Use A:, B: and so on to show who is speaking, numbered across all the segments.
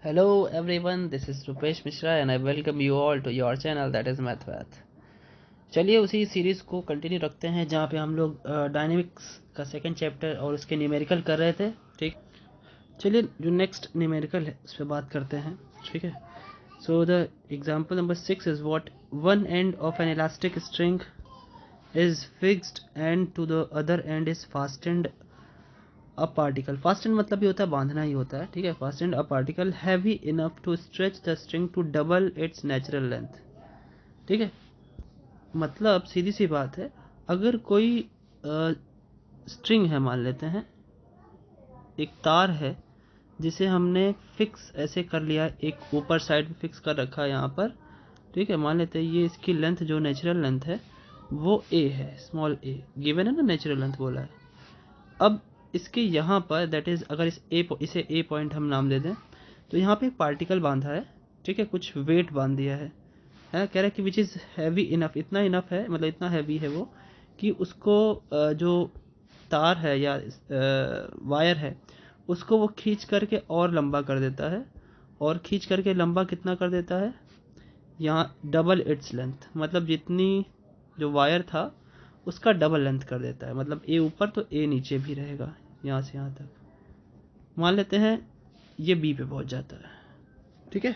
A: Hello everyone, this is Rupesh Mishra and I welcome you all to your channel that is MathWath। चलिए उसी series को continue रखते हैं जहाँ पे हम लोग डायनेमिक्स का सेकंड चैप्टर और उसके न्यूमेरिकल कर रहे थे। ठीक, चलिए जो नेक्स्ट न्यूमेरिकल है उस पर बात करते हैं। ठीक है, so the example number 6 is what one end of an elastic string is fixed and to the other end is fastened a particle. Fastened मतलब ये होता है बांधना ही होता है। ठीक है, fastened a particle heavy enough to stretch the string to double its natural length. ठीक है, मतलब सीधी सी बात है, अगर कोई स्ट्रिंग है, मान लेते हैं एक तार है जिसे हमने फिक्स ऐसे कर लिया, एक ऊपर साइड में फिक्स कर रखा है यहाँ पर। ठीक है, मान लेते हैं ये इसकी लेंथ जो नेचुरल लेंथ है वो ए है, स्मॉल ए गिवन है ना, नेचुरल लेंथ बोला है। अब इसके यहाँ पर दैट इज़ अगर इसे ए पॉइंट हम नाम दे दें तो यहाँ पे एक पार्टिकल बांधा है। ठीक है, कुछ वेट बांध दिया है कह रहा है कि विच इज़ हैवी इनफ, इतना इनफ है, मतलब इतना हैवी है वो कि उसको जो तार है या वायर है उसको वो खींच करके और लंबा कर देता है। और खींच करके लंबा कितना कर देता है, यहाँ डबल इट्स लेंथ, मतलब जितनी जो वायर था उसका डबल लेंथ कर देता है। मतलब ए ऊपर तो ए नीचे भी रहेगा, यहाँ से यहाँ तक। मान लेते हैं ये बी पे पहुंच जाता है। ठीक है,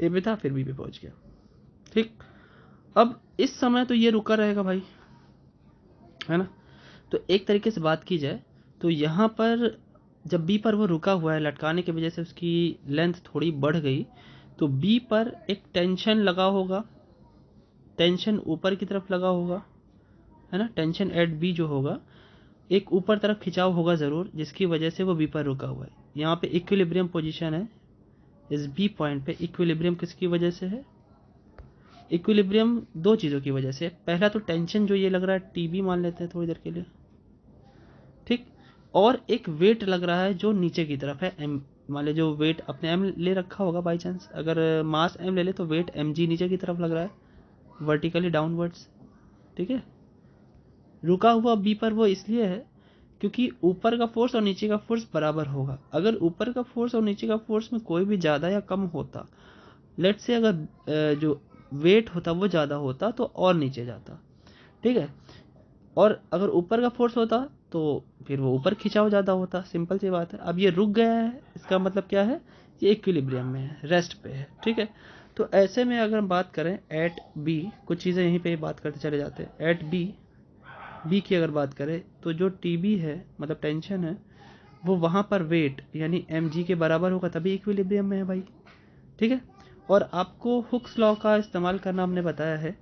A: ए पे था फिर बी पे पहुंच गया। ठीक, अब इस समय तो ये रुका रहेगा भाई, है ना। तो एक तरीके से बात की जाए तो यहाँ पर जब बी पर वो रुका हुआ है, लटकाने की वजह से उसकी लेंथ थोड़ी बढ़ गई, तो बी पर एक टेंशन लगा होगा, टेंशन ऊपर की तरफ लगा होगा, है ना। टेंशन एट बी जो होगा, एक ऊपर तरफ खिंचाव होगा ज़रूर, जिसकी वजह से वो बी पर रुका हुआ है। यहाँ पे इक्विलिब्रियम पोजीशन है, इस बी पॉइंट पे इक्विलिब्रियम किसकी वजह से है, इक्विलिब्रियम दो चीज़ों की वजह से। पहला तो टेंशन जो ये लग रहा है टीबी मान लेते हैं थोड़ी देर के लिए, ठीक। और एक वेट लग रहा है जो नीचे की तरफ है, एम मान ले, जो वेट अपने एम ले रखा होगा बाई चांस, अगर मास एम ले ले तो वेट एम जी नीचे की तरफ लग रहा है, वर्टिकली डाउनवर्ड्स। ठीक है, रुका हुआ बी पर वो इसलिए है क्योंकि ऊपर का फोर्स और नीचे का फोर्स बराबर होगा। अगर ऊपर का फोर्स और नीचे का फोर्स में कोई भी ज़्यादा या कम होता, लेट से अगर जो वेट होता वो ज़्यादा होता तो और नीचे जाता। ठीक है, और अगर ऊपर का फोर्स होता तो फिर वो ऊपर खिंचाव ज़्यादा होता, सिंपल सी बात है। अब ये रुक गया है, इसका मतलब क्या है, ये इक्विलिब्रियम में है, रेस्ट पे है। ठीक है, तो ऐसे में अगर हम बात करें एट बी, कुछ चीज़ें यहीं पे बात करते चले जाते हैं। एट बी की अगर बात करें तो जो टी बी है, मतलब टेंशन है, वो वहाँ पर वेट यानी एम जी के बराबर होगा, तभी इक्विलिब्रियम में है भाई। ठीक है, और आपको हुक्स लॉ का इस्तेमाल करना हमने बताया है।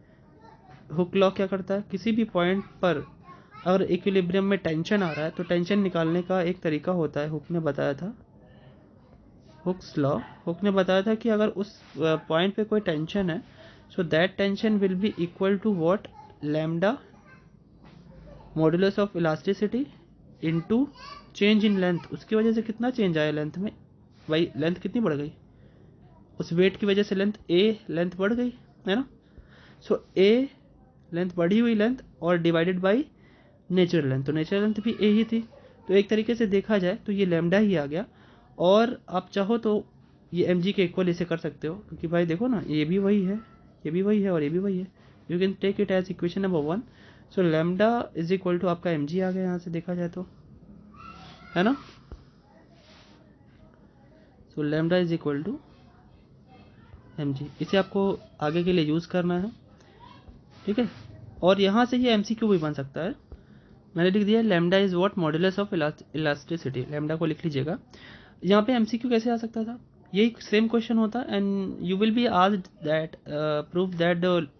A: हुक लॉ क्या करता है, किसी भी पॉइंट पर अगर इक्विलिब्रियम में टेंशन आ रहा है तो टेंशन निकालने का एक तरीका होता है, हुक ने बताया था, हुक्स लॉ। हुक ने बताया था कि अगर उस पॉइंट पे कोई टेंशन है, so that tension will be equal to what, lambda modulus of elasticity into change in length. उसकी वजह से कितना चेंज आया लेंथ में भाई, लेंथ कितनी बढ़ गई, उस वेट की वजह से लेंथ बढ़ गई, है ना। सो ए लेंथ बढ़ी हुई लेंथ और डिवाइडेड बाई नेचुरल लेंथ, तो नेचुरल लेंथ भी ए ही थी। तो एक तरीके से देखा जाए तो ये लैम्डा ही आ गया। और आप चाहो तो ये एम जी के इक्वल इसे कर सकते हो, क्योंकि भाई देखो ना, ये भी वही है, ये भी वही है और ये भी वही है। You can take it as equation number 1। So lambda is equal to आपका एम जी आ गया यहाँ से देखा जाए तो, है ना। So lambda is equal to m g, इसे आपको आगे के लिए यूज़ करना है। ठीक है, और यहाँ से ये एम सी क्यू भी बन सकता है। मैंने लिख दिया lambda is what modulus of elasticity, lambda को लिख लीजिएगा। यहाँ पे एमसीक्यू कैसे आ सकता था, यही सेम क्वेश्चन होता and you will be asked that prove that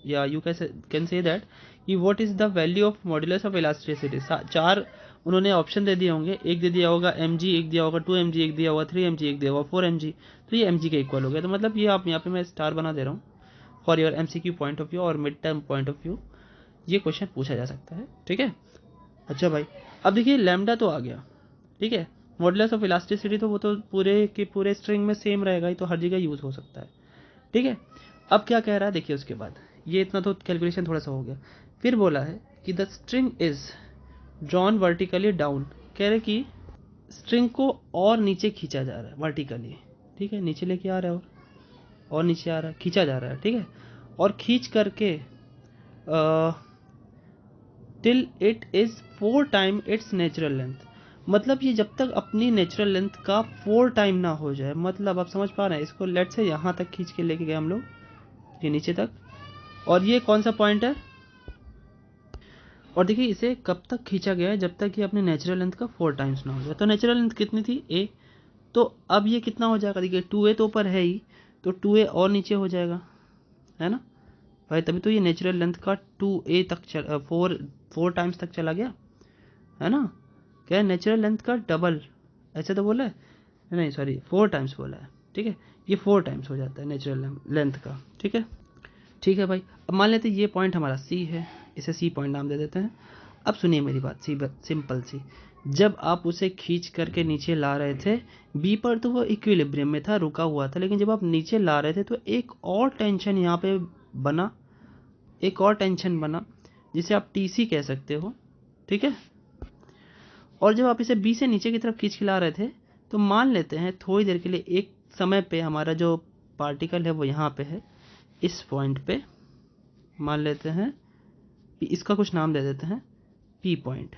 A: या यू कैन से दैट कि what is the value of modulus of elasticity. चार उन्होंने ऑप्शन दे दिए होंगे, एक दे दिया होगा एम जी, एक दिया होगा 2 mg, एक दिया होगा 3 mg, एक दिया होगा 4 mg। तो ये एम जी के इक्वल हो गया। तो मतलब ये आप यहाँ पे मैं स्टार बना दे रहा हूँ for your MCQ point of view और mid term point of view, ये क्वेश्चन पूछा जा सकता है। ठीक है, अच्छा भाई, अब देखिए लैम्डा तो आ गया। ठीक है, मॉडुलस ऑफ इलास्टिसिटी तो वो तो पूरे के पूरे स्ट्रिंग में सेम रहेगा ही, तो हर जगह यूज़ हो सकता है। ठीक है, अब क्या कह रहा है देखिए, उसके बाद ये इतना तो कैलकुलेशन थोड़ा सा हो गया। फिर बोला है कि the string is drawn vertically down, कह रहे कि स्ट्रिंग को और नीचे खींचा जा रहा है वर्टिकली। ठीक है, नीचे लेके आ रहा है और नीचे आ रहा है, खींचा जा रहा है, ठीक है, और खींच करके till it is 4 time it's natural length, मतलब ये जब तक अपनी नेचुरल लेंथ का 4 टाइम ना हो जाए, मतलब आप समझ पा रहे हैं इसको, लेट से यहाँ तक खींच के लेके गए हम लोग, ये नीचे तक, और ये कौन सा पॉइंट है, और देखिए इसे कब तक खींचा गया है, जब तक ये अपने नेचुरल लेंथ का 4 टाइम्स ना हो जाए। तो नेचुरल लेंथ कितनी थी, ए, तो अब ये कितना हो जाएगा, देखिए 2a तो ऊपर है ही, तो 2a और नीचे हो जाएगा, है ना भाई, तभी तो ये नेचुरल लेंथ का 2a तक 4 टाइम्स तक चला गया, है ना, क्या है नेचुरल लेंथ का डबल, ऐसे तो बोला है, नहीं सॉरी 4 टाइम्स बोला है, ठीक है, ये 4 टाइम्स हो जाता है नेचुरल लेंथ का, ठीक है, ठीक है भाई। अब मान लेते हैं ये पॉइंट हमारा सी है, इसे सी पॉइंट नाम दे देते हैं। अब सुनिए मेरी बात, सिंपल सी, जब आप उसे खींच करके नीचे ला रहे थे बी पर तो वो इक्विलिब्रियम में था, रुका हुआ था, लेकिन जब आप नीचे ला रहे थे तो एक और टेंशन यहाँ पे बना, एक और टेंशन बना जिसे आप टीसी कह सकते हो, ठीक है, और जब आप इसे बी से नीचे की तरफ खींच के ला रहे थे तो मान लेते हैं थोड़ी देर के लिए एक समय पे हमारा जो पार्टिकल है वो यहाँ पे है, इस पॉइंट पे मान लेते हैं, इसका कुछ नाम दे देते हैं पी पॉइंट,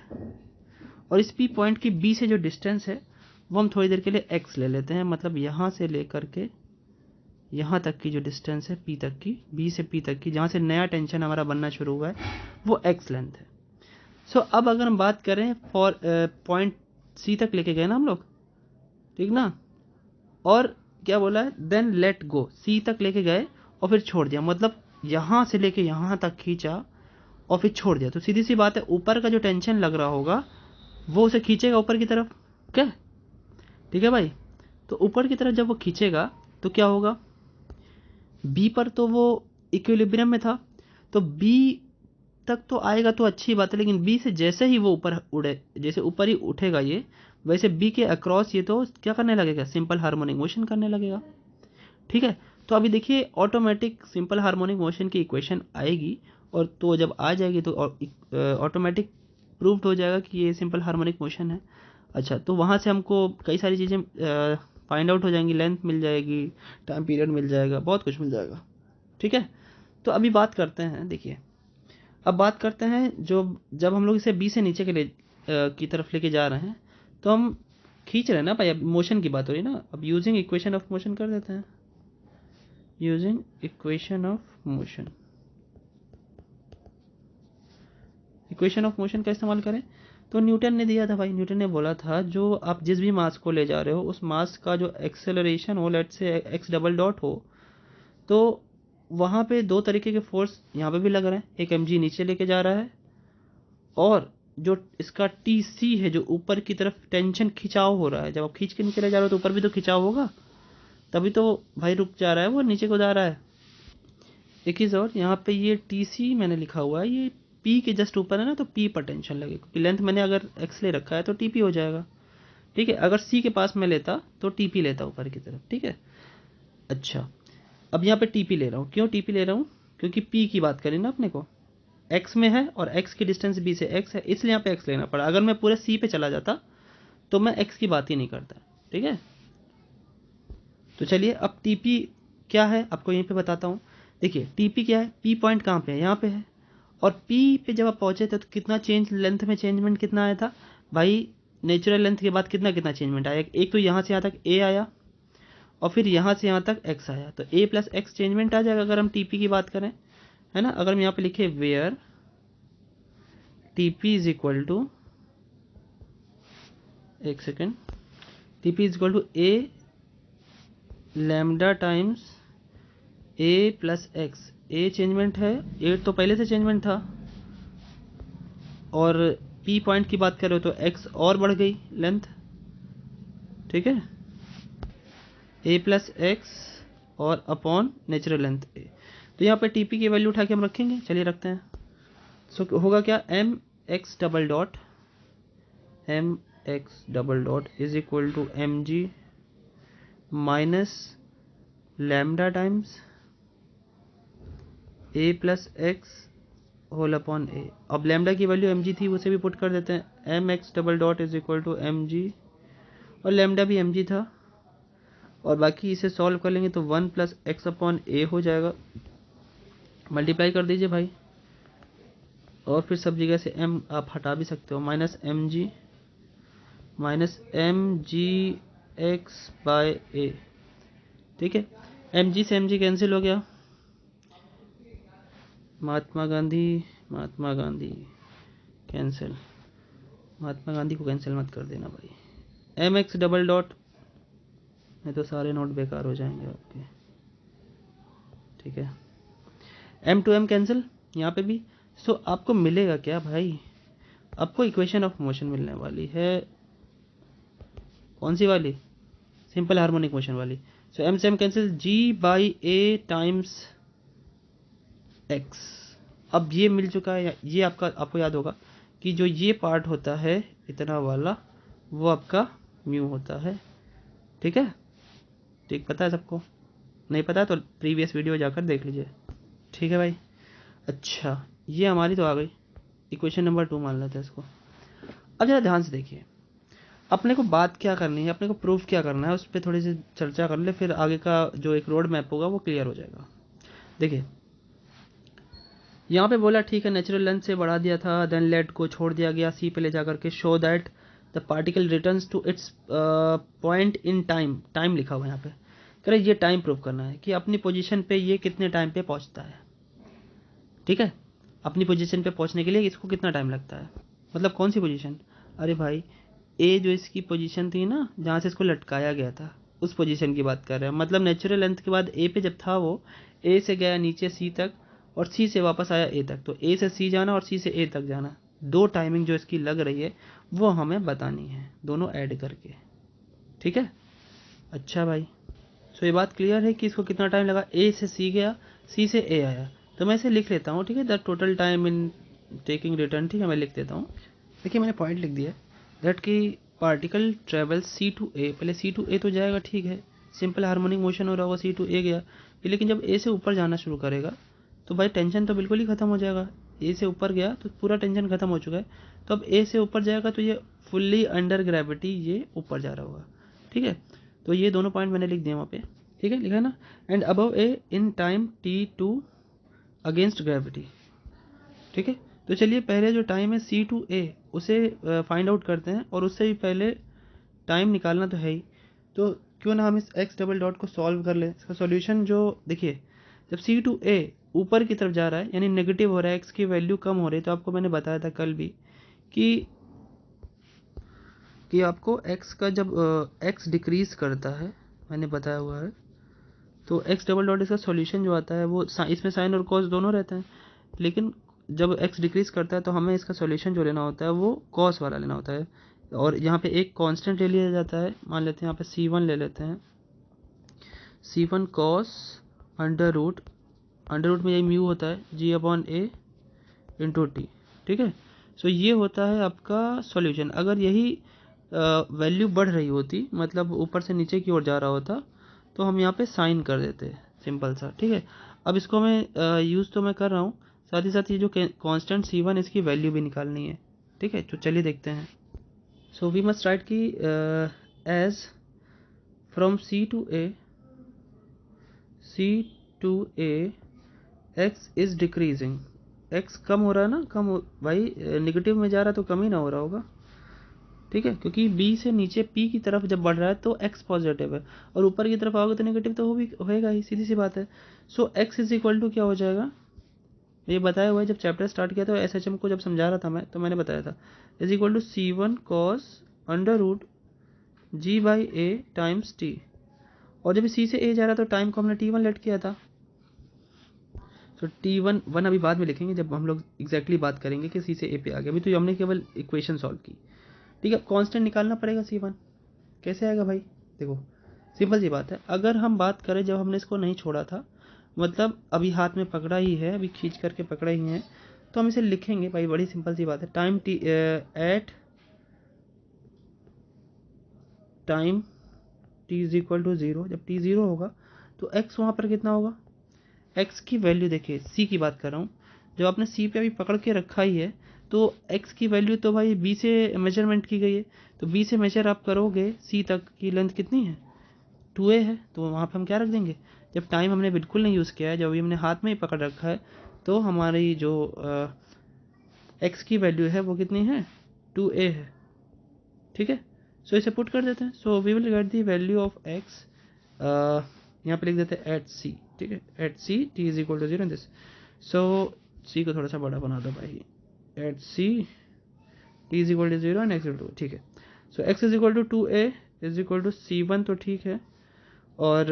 A: और इस पी पॉइंट की बी से जो डिस्टेंस है वो हम थोड़ी देर के लिए एक्स ले लेते हैं, मतलब यहाँ से लेकर के यहाँ तक की जो डिस्टेंस है पी तक की, बी से पी तक की, जहाँ से नया टेंशन हमारा बनना शुरू हुआ है वो एक्स लेंथ है। सो अब अगर हम बात करें फॉर पॉइंट सी तक लेके गए ना हम लोग, ठीक ना, और क्या बोला है, देन लेट गो, सी तक लेके गए और फिर छोड़ दिया, मतलब यहाँ से लेके यहाँ तक खींचा और फिर छोड़ दिया, तो सीधी सी बात है ऊपर का जो टेंशन लग रहा होगा वो उसे खींचेगा ऊपर की तरफ, क्या, ठीक है भाई, तो ऊपर की तरफ जब वो खींचेगा तो क्या होगा, बी पर तो वो इक्विलिब्रियम में था, तो बी तक तो आएगा तो अच्छी बात है, लेकिन बी से जैसे ही वो ऊपर उड़े, जैसे ऊपर ही उठेगा ये, वैसे बी के अक्रॉस ये तो क्या करने लगेगा, सिंपल हार्मोनिक मोशन करने लगेगा, ठीक है। तो अभी देखिए ऑटोमेटिक सिंपल हार्मोनिक मोशन की इक्वेशन आएगी, और तो जब आ जाएगी तो ऑटोमेटिक प्रूव्ड हो जाएगा कि ये सिंपल हार्मोनिक मोशन है। अच्छा, तो वहाँ से हमको कई सारी चीज़ें फाइंड आउट हो जाएंगी, लेंथ मिल जाएगी, टाइम पीरियड मिल जाएगा, बहुत कुछ मिल जाएगा, ठीक है। तो अभी बात करते हैं, देखिए अब बात करते हैं जो जब हम लोग इसे बी से नीचे के लिए की तरफ लेके जा रहे हैं तो हम खींच रहे हैं ना भाई, अब मोशन की बात हो रही है ना, अब यूजिंग इक्वेशन ऑफ मोशन कर देते हैं, using equation of motion, equation of motion का इस्तेमाल करें तो न्यूटन ने दिया था भाई, न्यूटन ने बोला था जो आप जिस भी मास को ले जा रहे हो उस मास का जो एक्सेलरेशन हो, लेट से एक्स डबल डॉट हो, तो वहाँ पे दो तरीके के फोर्स यहाँ पे भी लग रहे हैं, एक mg नीचे लेके जा रहा है, और जो इसका टीसी है जो ऊपर की तरफ टेंशन खिंचाव हो रहा है, जब आप खींच के नीचे ले जा रहे हो तो ऊपर भी तो खिंचाव होगा, तभी तो भाई रुक जा रहा है, वो नीचे को जा रहा है। एक चीज़ और, यहाँ पे ये टीसी मैंने लिखा हुआ है, ये पी के जस्ट ऊपर है ना, तो पी पर टेंशन लगेगी, क्योंकि लेंथ मैंने अगर एक्स ले रखा है तो टीपी हो जाएगा, ठीक है, अगर सी के पास मैं लेता तो टीपी लेता ऊपर की तरफ, ठीक है। अच्छा, अब यहाँ पे टीपी ले रहा हूँ, क्यों टीपी ले रहा हूँ, क्योंकि पी की बात करें ना अपने को, एक्स में है और एक्स की डिस्टेंस बी से एक्स है, इसलिए यहाँ पे एक्स लेना पड़ा, अगर मैं पूरे सी पे चला जाता तो मैं एक्स की बात ही नहीं करता, ठीक है। तो चलिए अब टीपी क्या है आपको यहीं पे बताता हूँ। देखिए टीपी क्या है, पी पॉइंट कहाँ पे है, यहाँ पे है, और पी पे जब आप पहुंचे थे तो कितना चेंज, लेंथ में चेंजमेंट कितना आया था भाई, नेचुरल लेंथ के बाद कितना कितना चेंजमेंट आया, एक तो यहाँ से यहाँ तक ए आया और फिर यहाँ से यहाँ तक एक्स आया, तो ए प्लस एक्स चेंजमेंट आ जाएगा अगर हम टीपी की बात करें, है ना। अगर हम यहाँ पे लिखे where TP is equal to, एक second, TP is equal to a lambda times a plus x, a चेंजमेंट है, ए तो पहले से चेंजमेंट था, और पी पॉइंट की बात करें तो एक्स और बढ़ गई लेंथ, ठीक है, ए प्लस एक्स और अपॉन नेचुरल लेंथ ए। तो यहाँ पे टीपी की वैल्यू उठा के हम रखेंगे, चलिए रखते हैं। सो होगा क्या, m x double dot is equal to m g minus lambda times a plus x whole upon a. अब लैम्डा की वैल्यू एम जी थी, उसे भी पुट कर देते हैं, m x double dot is equal to m g, और lambda भी एम जी था, और बाकी इसे सॉल्व कर लेंगे तो 1 प्लस एक्स अपॉन ए हो जाएगा, मल्टीप्लाई कर दीजिए भाई, और फिर सब जगह से m आप हटा भी सकते हो, माइनस जी एक्स बाय ए। ठीक है, एम जी से एम जी कैंसिल हो गया, महात्मा गांधी कैंसिल, महात्मा गांधी को कैंसिल मत कर देना भाई, एम एक्स डबल डॉट, नहीं तो सारे नोट बेकार हो जाएंगे आपके। ठीक है, एम टू एम कैंसिल यहाँ पे भी। सो आपको मिलेगा क्या भाई, आपको इक्वेशन ऑफ मोशन मिलने वाली है, कौन सी वाली, सिंपल हार्मोनिक मोशन वाली। सो एम से m cancel, g by a times x. अब ये मिल चुका है, ये आपको याद होगा कि जो ये पार्ट होता है इतना वाला, वो आपका म्यू होता है। ठीक है, ठीक पता है सबको, नहीं पता तो प्रीवियस वीडियो जाकर देख लीजिए। ठीक है भाई, अच्छा ये हमारी तो आ गई, इक्वेशन नंबर 2 मान लेते हैं इसको। अब जरा ध्यान से देखिए, अपने को बात क्या करनी है, अपने को प्रूफ क्या करना है, उस पर थोड़ी सी चर्चा कर ले, फिर आगे का जो एक रोड मैप होगा वो क्लियर हो जाएगा। देखिए यहाँ पे बोला ठीक है नेचुरल लेंथ से बढ़ा दिया था, देन लेट को छोड़ दिया गया सी पे ले जाकर के, show that the particle returns to its point in time, time लिखा हुआ है यहाँ पे, कह रहे ये टाइम प्रूफ करना है कि अपनी पोजीशन पे ये कितने टाइम पे पहुंचता है। ठीक है, अपनी पोजीशन पे पहुंचने के लिए इसको कितना टाइम लगता है, मतलब कौन सी पोजीशन, अरे भाई ए जो इसकी पोजीशन थी ना जहाँ से इसको लटकाया गया था, उस पोजीशन की बात कर रहे हैं। मतलब नेचुरल लेंथ के बाद ए पे जब था वो, ए से गया नीचे सी तक और सी से वापस आया ए तक, तो ए से सी जाना और सी से ए तक जाना, दो टाइमिंग जो इसकी लग रही है वो हमें बतानी है, दोनों ऐड करके। ठीक है, अच्छा भाई, सो ये बात क्लियर है कि इसको कितना टाइम लगा, ए से सी गया, सी से ए आया, तो मैं इसे लिख लेता हूँ। ठीक है, the total time in taking return, ठीक है मैं लिख देता हूँ। देखिए मैंने पॉइंट लिख दिया दैट कि पार्टिकल ट्रेवल सी टू ए, पहले सी टू ए तो जाएगा, ठीक है सिंपल हार्मोनिक मोशन हो रहा होगा, सी टू ए गया, लेकिन जब ए से ऊपर जाना शुरू करेगा तो भाई टेंशन तो बिल्कुल ही खत्म हो जाएगा, ए से ऊपर गया तो पूरा टेंशन खत्म हो चुका है, तो अब ए से ऊपर जाएगा तो ये फुल्ली अंडर ग्रेविटी ये ऊपर जा रहा होगा। ठीक है, तो ये दोनों पॉइंट मैंने लिख दिए वहाँ पे, ठीक है लिखा है ना, and above a in time t two against gravity. ठीक है, तो चलिए पहले जो टाइम है सी टू ए उसे फाइंड आउट करते हैं, और उससे भी पहले टाइम निकालना तो है ही, तो क्यों ना हम इस एक्स डबल डॉट को सॉल्व कर लें। इसका सॉल्यूशन जो देखिए, जब सी टू ए ऊपर की तरफ जा रहा है यानी नेगेटिव हो रहा है, एक्स की वैल्यू कम हो रही है, तो आपको मैंने बताया था कल भी कि आपको एक्स का जब एक्स डिक्रीज करता है, मैंने बताया हुआ है, तो एक्स डबल डॉट इसका सॉल्यूशन जो आता है वो इसमें साइन और कॉस दोनों रहते हैं, लेकिन जब एक्स डिक्रीज करता है तो हमें इसका सॉल्यूशन जो लेना होता है वो कॉस वाला लेना होता है, और यहाँ पे एक कांस्टेंट ले लिया जाता है, मान लेते हैं यहाँ पे c1 ले लेते हैं, c1 कॉस अंडर रूट में यही म्यू होता है g अपॉन ए इंटू टी। ठीक है, सो ये होता है आपका सॉल्यूशन। अगर यही वैल्यू बढ़ रही होती, मतलब ऊपर से नीचे की ओर जा रहा होता, तो हम यहाँ पे साइन कर देते, सिंपल सा। ठीक है, अब इसको मैं यूज़ तो मैं कर रहा हूँ, साथ ही साथ ये जो कांस्टेंट c1 इसकी वैल्यू भी निकालनी है। ठीक है, तो चलिए देखते हैं। सो वी मस्ट राइट कि as from C to A x is decreasing, x कम हो रहा है ना, भाई निगेटिव में जा रहा है तो कम ही ना हो रहा होगा। ठीक है, क्योंकि बी से नीचे पी की तरफ जब बढ़ रहा है तो एक्स पॉजिटिव है, और ऊपर की तरफ आओगे तो नेगेटिव तो होएगा ही, सीधी सी बात है। सो एक्स इज इक्वल टू क्या हो जाएगा, ये बताया हुआ है, जब चैप्टर स्टार्ट किया था एसएचएम को जब समझा रहा था मैं, तो मैंने बताया था is equal to c1 cos under root g by a times t, और जब सी से ए जा रहा था तो टाइम को हमने t1 लेट किया था, तो t1 अभी बाद में लिखेंगे जब हम लोग एग्जैक्टली बात करेंगे कि सी से ए पे आ गया, अभी तो हमने केवल इक्वेशन सॉल्व की। ठीक है, कांस्टेंट निकालना पड़ेगा c1, कैसे आएगा भाई, देखो सिंपल सी बात है, अगर हम बात करें जब हमने इसको नहीं छोड़ा था, मतलब अभी हाथ में पकड़ा ही है, अभी खींच करके पकड़ा ही है, तो हम इसे लिखेंगे भाई, बड़ी सिंपल सी बात है, time t at time t is equal to 0, जब टी 0 होगा तो एक्स वहाँ पर कितना होगा, एक्स की वैल्यू देखिए सी की बात कर रहा हूँ, जब आपने सी पे अभी पकड़ के रखा ही है, तो एक्स की वैल्यू तो भाई बी से मेजरमेंट की गई है, तो बी से मेजर आप करोगे सी तक की लेंथ कितनी है 2a है, तो वहाँ पे हम क्या रख देंगे, जब टाइम हमने बिल्कुल नहीं यूज़ किया है, जब अभी हमने हाथ में ही पकड़ रखा है, तो हमारी जो x की वैल्यू है वो कितनी है, 2a है। ठीक है, सो इसे पुट कर देते हैं। So we will get the value of x, यहाँ पे लिख देते हैं एट c। ठीक है, at c t is equal to 0 in this. So c को थोड़ा सा बड़ा बना दो भाई, at c t is equal to 0 and x equal to, ठीक है। So x is equal to 2a is equal to c1, तो ठीक है, और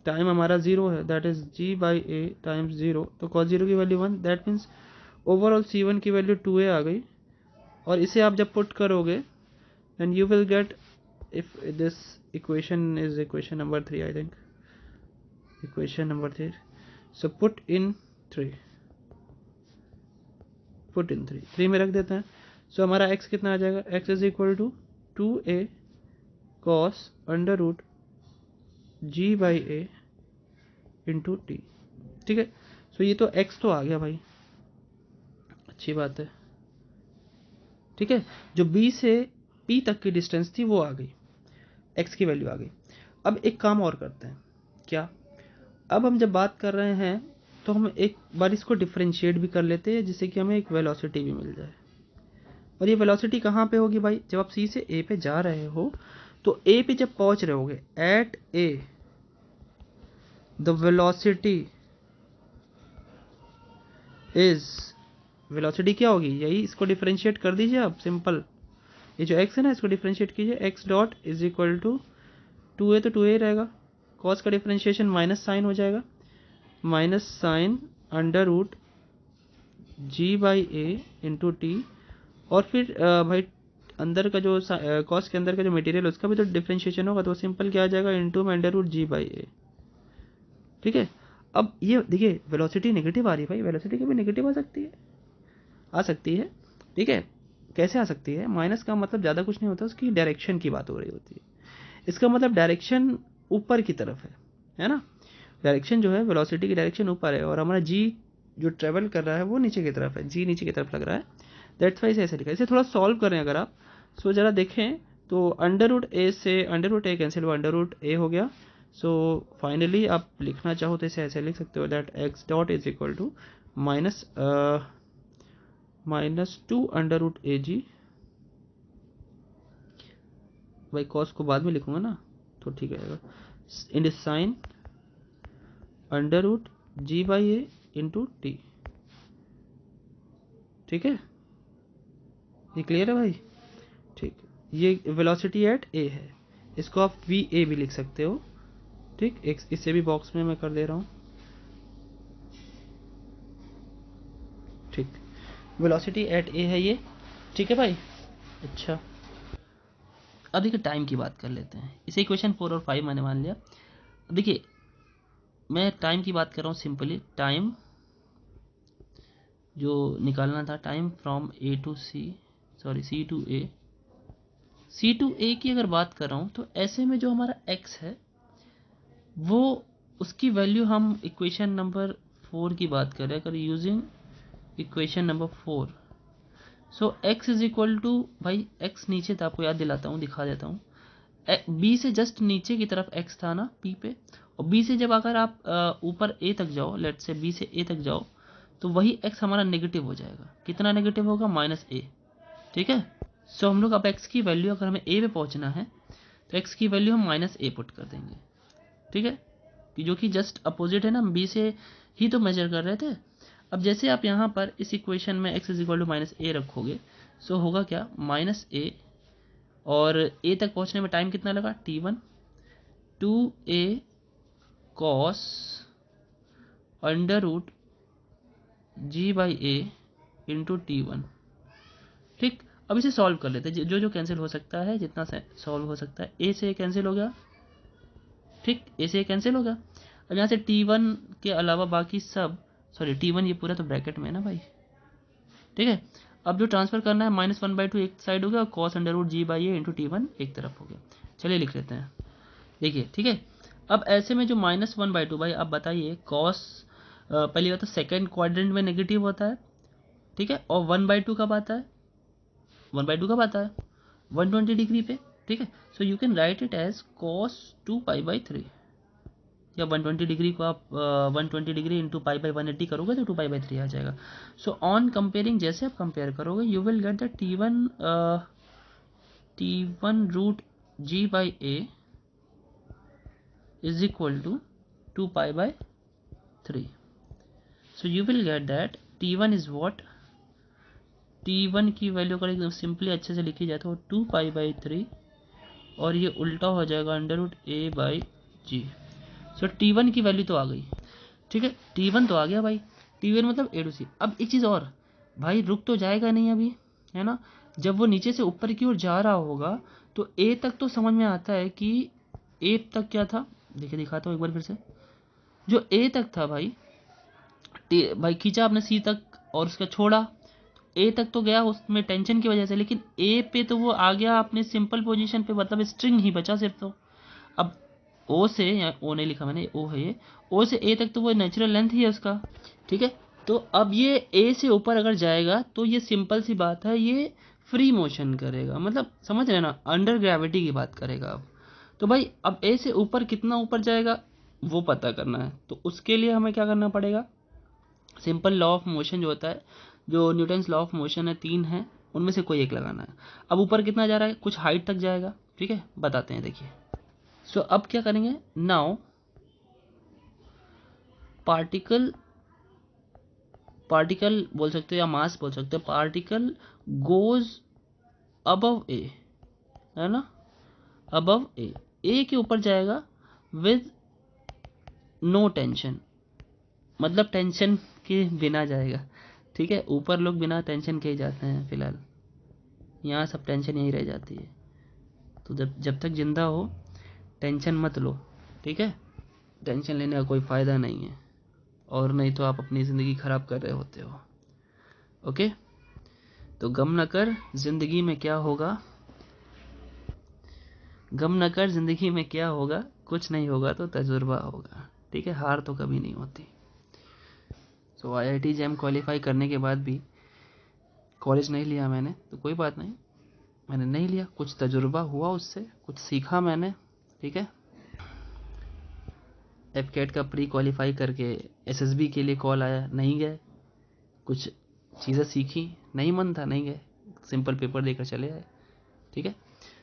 A: टाइम हमारा 0 है, that is g by a times 0, तो cos 0 की value 1, that means overall c1 की वैल्यू 2a आ गई। और इसे आप जब पुट करोगे then you will get, if this equation is equation number 3, I think equation number 3, so put in 3 में रख देते हैं। so हमारा x कितना आ जाएगा, x is equal to 2a cos under root g by a into t. ठीक है, सो ये तो x तो आ गया भाई, अच्छी बात है। ठीक है, जो b से p तक की डिस्टेंस थी वो आ गई, x की वैल्यू आ गई। अब एक काम और करते हैं, क्या, अब हम जब बात कर रहे हैं तो हम एक बार इसको डिफरेंशिएट भी कर लेते हैं, जिससे कि हमें एक वेलोसिटी भी मिल जाए। और ये वेलोसिटी कहाँ पे होगी भाई, जब आप C से A पे जा रहे हो, तो A पे जब पहुंच रहे होगे, at A the velocity is, velocity क्या होगी, यही, इसको डिफरेंशिएट कर दीजिए आप, सिंपल, ये जो x है ना इसको डिफरेंशिएट कीजिए, x dot is equal to 2a, तो 2a रहेगा, cos का डिफरेंशिएशन माइनस साइन हो जाएगा, minus sine under root g by a into t, और फिर भाई अंदर का जो cos के अंदर का जो मटेरियल उसका भी तो डिफरेंशिएशन होगा, तो सिंपल क्या आ जाएगा, इंटू में अंडर रूट g बाई ए। ठीक है, अब ये देखिए वेलोसिटी नेगेटिव आ रही है भाई, वेलोसिटी कभी नेगेटिव आ सकती है, आ सकती है। ठीक है, कैसे आ सकती है, माइनस का मतलब ज़्यादा कुछ नहीं होता, उसकी डायरेक्शन की बात हो रही होती है, इसका मतलब डायरेक्शन ऊपर की तरफ है ना, डायरेक्शन जो है वेलोसिटी की डायरेक्शन ऊपर है, और हमारा जी जो ट्रेवल कर रहा है वो नीचे की तरफ है, जी नीचे की तरफ लग रहा है, दैट्स वाई ऐसे लिखा है। इसे थोड़ा सॉल्व करें अगर आप, सो ज़रा देखें, तो अंडर रूट ए से अंडर रूट ए कैंसिल हुआ, अंडर रूट ए हो गया। सो फाइनली आप लिखना चाहो तो इसे ऐसे लिख सकते हो, that x dot is equal to minus 2 under root a g, भाई कॉस को बाद में लिखूंगा ना तो ठीक रहेगा, इन sin under root g by a into t. ठीक है, ये क्लियर है भाई, ठीक, ये वेलोसिटी एट ए है, इसको आप वी ए भी लिख सकते हो। ठीक, इसे भी बॉक्स में मैं कर दे रहा हूँ। ठीक, वेलोसिटी एट ए है ये, ठीक है भाई। अच्छा, अब देखिए टाइम की बात कर लेते हैं, इसे इक्वेशन 4 और 5 मैंने मान लिया। देखिए मैं टाइम की बात कर रहा हूँ, सिंपली टाइम जो निकालना था, time from a to c, sorry c to a, c to a की अगर बात कर रहा हूँ, तो ऐसे में जो हमारा x है वो, उसकी वैल्यू हम इक्वेशन नंबर 4 की बात कर रहे हैं, अगर using equation number 4, so x is equal to, भाई x नीचे था, आपको याद दिलाता हूँ, दिखा देता हूँ, b से जस्ट नीचे की तरफ x था ना p पे, और b से जब अगर आप ऊपर a तक जाओ, लेट से b से a तक जाओ, तो वही x हमारा नेगेटिव हो जाएगा, कितना नेगेटिव होगा, माइनस a। ठीक है, सो हम लोग अब x की वैल्यू, अगर हमें a पे पहुंचना है तो x की वैल्यू हम माइनस a पुट कर देंगे। ठीक है, कि जो कि जस्ट अपोजिट है ना, b से ही तो मेजर कर रहे थे। अब जैसे आप यहाँ पर इस इक्वेशन में x is equal to minus a रखोगे, सो होगा क्या, माइनस a, और a तक पहुंचने में टाइम कितना लगा, t1, 2a cos under root g by a into t one. ठीक, अब इसे सॉल्व कर लेते हैं, जो जो कैंसिल हो सकता है, जितना सॉल्व हो सकता है, ए से कैंसिल हो गया, ठीक, ए से कैंसिल हो गया। अब यहाँ से टी1 के अलावा बाकी सब, सॉरी टी1 ये पूरा तो ब्रैकेट में है ना भाई। ठीक है, अब जो ट्रांसफर करना है, -1/2 एक साइड हो गया, और cos under root g by a into t one एक तरफ हो गया। चलिए लिख लेते हैं, देखिए ठीक है। अब ऐसे में जो -1/2, भाई आप बताइए, कॉस पहली बात तो सेकेंड क्वाड्रेंट में नेगेटिव होता है, ठीक है, और 1/2 कब आता है, 1/2 कब आता है, 120 डिग्री पे। ठीक है। So you can write it as cos 2π/3, या 120 डिग्री को आप 120 डिग्री इंटू π/180 करोगे तो 2π/3 आ जाएगा। सो ऑन कंपेयरिंग, जैसे आप कंपेयर करोगे you will get the T1 root g/a is equal to 2π/3. So you will get that T1 is what? T1 की वैल्यू अगर एकदम सिंपली अच्छे से लिखी जाए तो 2π/3, और ये उल्टा हो जाएगा √a/g। सो T1 की वैल्यू तो आ गई, ठीक है, T1 तो आ गया भाई, T1 मतलब a to c। अब एक चीज़ और भाई, रुक तो जाएगा नहीं अभी, है ना। जब वो नीचे से ऊपर की ओर जा रहा होगा तो a तक तो समझ में आता है कि a तक क्या था, देखिए दिखाता हूँ एक बार फिर से। जो a तक था भाई, भाई खींचा आपने c तक और उसका छोड़ा, ए तक तो गया उसमें टेंशन की वजह से, लेकिन ए पे तो वो आ गया अपने सिंपल पोजीशन पे, मतलब स्ट्रिंग ही बचा सिर्फ। तो अब ओ से, या ओ नहीं लिखा मैंने, ओ है ये, ओ से ए तक तो वो नेचुरल लेंथ ही है उसका, ठीक है। तो अब ये ए से ऊपर अगर जाएगा तो ये सिंपल सी बात है, ये फ्री मोशन करेगा, मतलब समझ रहे ना, अंडर ग्रेविटी की बात करेगा। अब तो भाई अब ए से ऊपर कितना ऊपर जाएगा वो पता करना है, तो उसके लिए हमें क्या करना पड़ेगा, सिंपल लॉ ऑफ मोशन जो होता है, जो न्यूटन्स लॉ ऑफ मोशन है, 3 है, उनमें से कोई एक लगाना है। अब ऊपर कितना जा रहा है, कुछ हाइट तक जाएगा, ठीक है, बताते हैं, देखिए। सो अब क्या करेंगे, नाउ पार्टिकल बोल सकते हो या मास बोल सकते हो, पार्टिकल गोज अबव ए, है ना, अबव ए के ऊपर जाएगा विद नो टेंशन, मतलब टेंशन के बिना जाएगा, ठीक है। ऊपर लोग बिना टेंशन के ही जाते हैं फिलहाल, यहाँ सब टेंशन यही रह जाती है। तो जब तक जिंदा हो टेंशन मत लो, ठीक है, टेंशन लेने का कोई फ़ायदा नहीं है, और नहीं तो आप अपनी ज़िंदगी ख़राब कर रहे होते हो। ओके, तो गम न कर ज़िंदगी में क्या होगा, गम न कर ज़िंदगी में क्या होगा, कुछ नहीं होगा तो तजुर्बा होगा, ठीक है, हार तो कभी नहीं होती। सो IIT JAM क्वालिफाई करने के बाद भी कॉलेज नहीं लिया मैंने, तो कोई बात नहीं, मैंने नहीं लिया, कुछ तजुर्बा हुआ उससे, कुछ सीखा मैंने, ठीक है। FCAT का प्री क्वालिफाई करके SSB के लिए कॉल आया, नहीं गए, कुछ चीज़ें सीखी, नहीं मन था, नहीं गए, सिंपल पेपर देकर चले आए, ठीक है।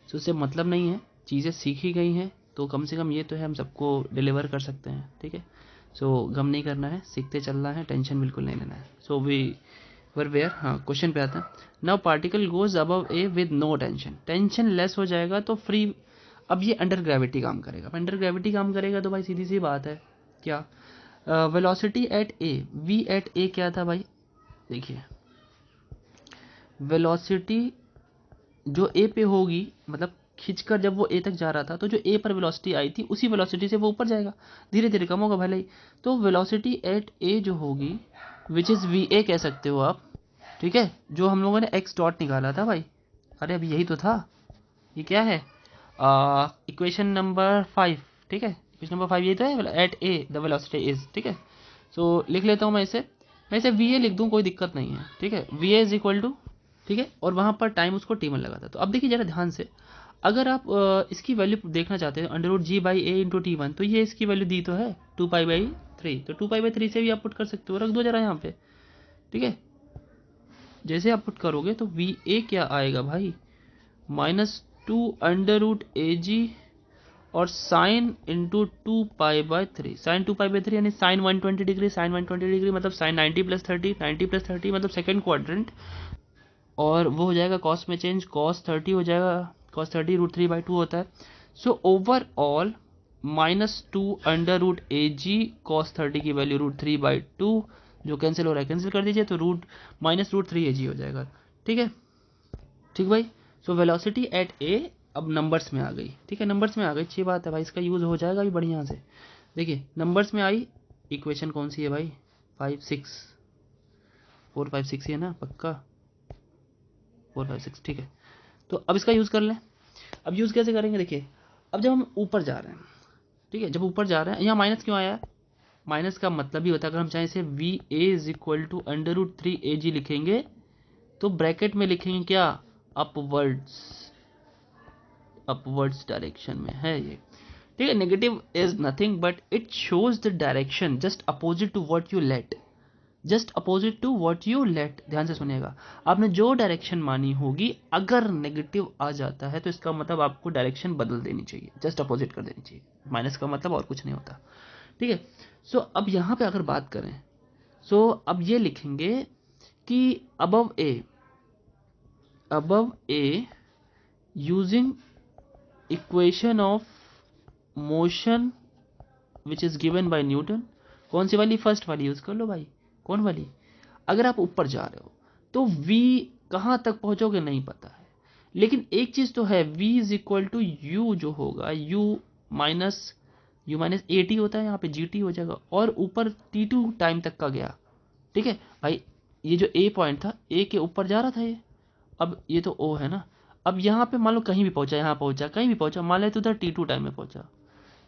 A: सो उससे मतलब नहीं है, चीज़ें सीखी गई हैं तो कम से कम ये तो है हम सबको डिलीवर कर सकते हैं, ठीक है। सो गम नहीं करना है, सीखते चलना है, टेंशन बिल्कुल नहीं लेना है। सो वी वर वेयर, हाँ क्वेश्चन पे आता है। Now particle goes above a with no tension, tensionless हो जाएगा तो फ्री। अब ये अंडर ग्रेविटी काम करेगा, अंडर ग्रेविटी काम करेगा तो भाई सीधी सी बात है, क्या velocity at a, v at a क्या था भाई, देखिए वेलोसिटी जो ए पे होगी, मतलब खींचकर जब वो ए तक जा रहा था तो जो ए पर वेलोसिटी आई थी उसी वेलोसिटी से वो ऊपर जाएगा, धीरे धीरे कम होगा भले ही। तो वेलोसिटी एट ए जो होगी, विच इज़ वी ए कह सकते हो आप, ठीक है, जो हम लोगों ने एक्स डॉट निकाला था भाई, अरे अभी यही तो था, ये क्या है, इक्वेशन नंबर 5, ठीक है, इक्वेशन नंबर 5 यही तो है, at a the velocity is, ठीक है। सो लिख लेता हूँ मैं इसे वी ए लिख दूँ, कोई दिक्कत नहीं है, ठीक है, v a is equal to, ठीक है, और वहाँ पर टाइम उसको T1 लगा था। तो अब देखिए जरा ध्यान से, अगर आप इसकी वैल्यू देखना चाहते हैं √g/a इंटू T1, तो ये इसकी वैल्यू दी तो है 2π/3, तो 2π/3 से भी आप पुट कर सकते हो, रख दो जरा यहाँ पे, ठीक है। जैसे आप पुट करोगे तो वी ए क्या आएगा भाई, -2√ag और साइन इंटू 2π/3, साइन 2π/3 यानी साइन 120 डिग्री, साइन 120 डिग्री मतलब साइन 90 + 30, 90 + 30 मतलब सेकेंड क्वाड्रेंट, और वो हो जाएगा कॉस में चेंज, cos 30 हो जाएगा, cos 30 √3/2 होता है। सो ओवरऑल -2√ag cos 30 की वैल्यू √3/2, जो कैंसिल हो रहा है कैंसिल कर दीजिए, तो -√3ag हो जाएगा, ठीक है, ठीक भाई। सो वेलोसिटी एट ए अब नंबर्स में आ गई, ठीक है, नंबर्स में आ गई, अच्छी बात है भाई, इसका यूज़ हो जाएगा भी बढ़िया से। देखिए नंबर्स में आई, इक्वेशन कौन सी है भाई, 5 6 4 5 6 ही है ना, पक्का 4 5 6, ठीक है। तो अब इसका यूज़ कर लें। अब यूज़ कैसे करेंगे, देखिए अब जब हम ऊपर जा रहे हैं, ठीक है, जब ऊपर जा रहे हैं, यहाँ माइनस क्यों आया है, माइनस का मतलब ही होता है, अगर हम चाहें इसे v a is equal to √3ag लिखेंगे तो ब्रैकेट में लिखेंगे क्या, अपवर्ड्स, अपवर्ड्स डायरेक्शन में है ये, ठीक है। Negative is nothing but it shows the direction just opposite to what you let, just opposite to what you let. ध्यान से सुनिएगा, आपने जो डायरेक्शन मानी होगी अगर नेगेटिव आ जाता है तो इसका मतलब आपको डायरेक्शन बदल देनी चाहिए, जस्ट अपोजिट कर देनी चाहिए। माइनस का मतलब और कुछ नहीं होता, ठीक है। सो अब यहाँ पे अगर बात करें, सो अब ये लिखेंगे कि above A using equation of motion which is given by Newton. कौन सी वाली? फर्स्ट वाली यूज कर लो भाई। कौन वाली? अगर आप ऊपर जा रहे हो तो v कहां तक पहुंचोगे नहीं पता है, लेकिन एक चीज तो है, v is equal to u जो होगा, u माइनस ए टी होता है, यहाँ पे जी टी हो जाएगा, और ऊपर t2 टाइम तक का गया, ठीक है भाई। ये जो a पॉइंट था, a के ऊपर जा रहा था ये, अब ये तो o है ना। अब यहाँ पे मान लो कहीं भी पहुंचा, यहाँ पहुंचा, कहीं भी पहुंचा, मान ले तो उधर t2 टाइम में पहुंचा,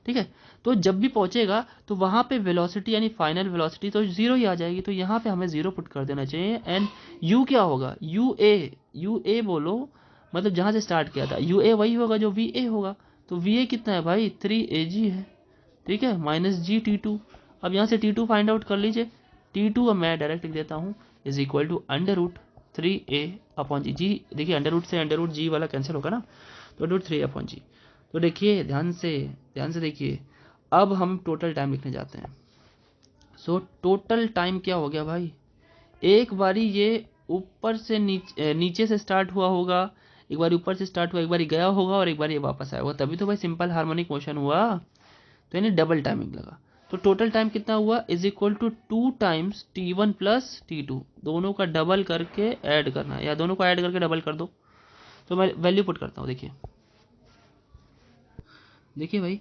A: ठीक है। तो जब भी पहुंचेगा तो वहां पे वेलोसिटी यानी फाइनल वेलोसिटी तो जीरो ही आ जाएगी, तो यहाँ पे हमें जीरो पुट कर देना चाहिए। एंड u क्या होगा? यू ए बोलो, मतलब जहां से स्टार्ट किया था यू ए वही होगा जो वी ए होगा। तो वी ए कितना है भाई? 3 है, ठीक है, माइनस जी टी टू। अब यहाँ से टी टू फाइंड आउट कर लीजिए। टी टू अब मैं डायरेक्ट लिख देता हूँ, is equal to under root 3a/g। जी देखिए, अंडर रूट से अंडर रूट जी वाला कैंसिल होगा ना, तो रूट 3/g। तो देखिए ध्यान से देखिए, अब हम टोटल टाइम लिखने जाते हैं। सो टोटल टाइम क्या हो गया भाई? एक बारी ये ऊपर से नीचे से स्टार्ट हुआ होगा, एक बारी ऊपर से स्टार्ट हुआ, एक बारी गया होगा, और एक बारी ये वापस आया होगा, तभी तो भाई सिंपल हार्मोनिक मोशन हुआ, तो यानी डबल टाइमिंग लगा। तो टोटल टाइम कितना हुआ? Is equal to 2 times t1 plus t2, दोनों का डबल करके ऐड करना है, या दोनों को ऐड करके डबल कर दो। तो मैं वैल्यू पुट करता हूँ, देखिए भाई,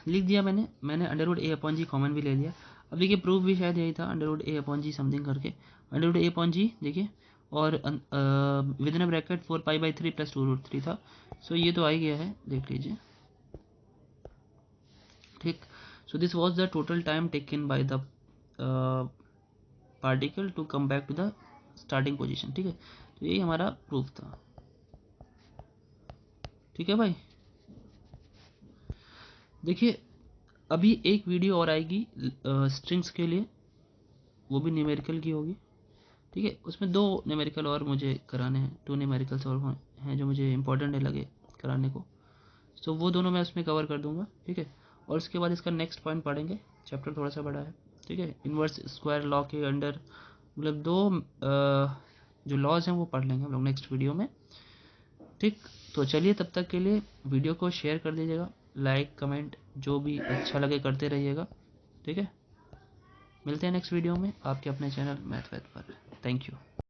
A: लिख दिया मैंने अंडर रूट a/g कॉमन भी ले लिया। अब देखिए प्रूफ भी शायद यही था, अंडर रूट a/g समथिंग करके, अंडर रूट a/g देखिए, और विद इन ब्रैकेट 4π/3 प्लस 2√3 था। सो ये तो आ ही गया है, देख लीजिए, ठीक। So this was the total time taken by the particle to come back to the starting position, ठीक है। तो यही हमारा प्रूफ था, ठीक है भाई। देखिए अभी एक वीडियो और आएगी स्ट्रिंग्स के लिए, वो भी न्यूमेरिकल की होगी, ठीक है। उसमें 2 न्यूमेरिकल और मुझे कराने हैं, 2 न्यूमेरिकल्स और हैं जो मुझे इंपॉर्टेंट लगे कराने को। सो वो दोनों मैं उसमें कवर कर दूंगा, ठीक है। और उसके बाद इसका नेक्स्ट पॉइंट पढ़ेंगे, चैप्टर थोड़ा सा बड़ा है, ठीक है। इन्वर्स स्क्वायर लॉ के अंडर मतलब 2 जो लॉज हैं वो पढ़ लेंगे हम लोग नेक्स्ट वीडियो में, ठीक। तो चलिए तब तक के लिए वीडियो को शेयर कर दीजिएगा, लाइक कमेंट जो भी अच्छा लगे करते रहिएगा, ठीक है। मिलते हैं नेक्स्ट वीडियो में आपके अपने चैनल मैथवैथ पर। Thank you.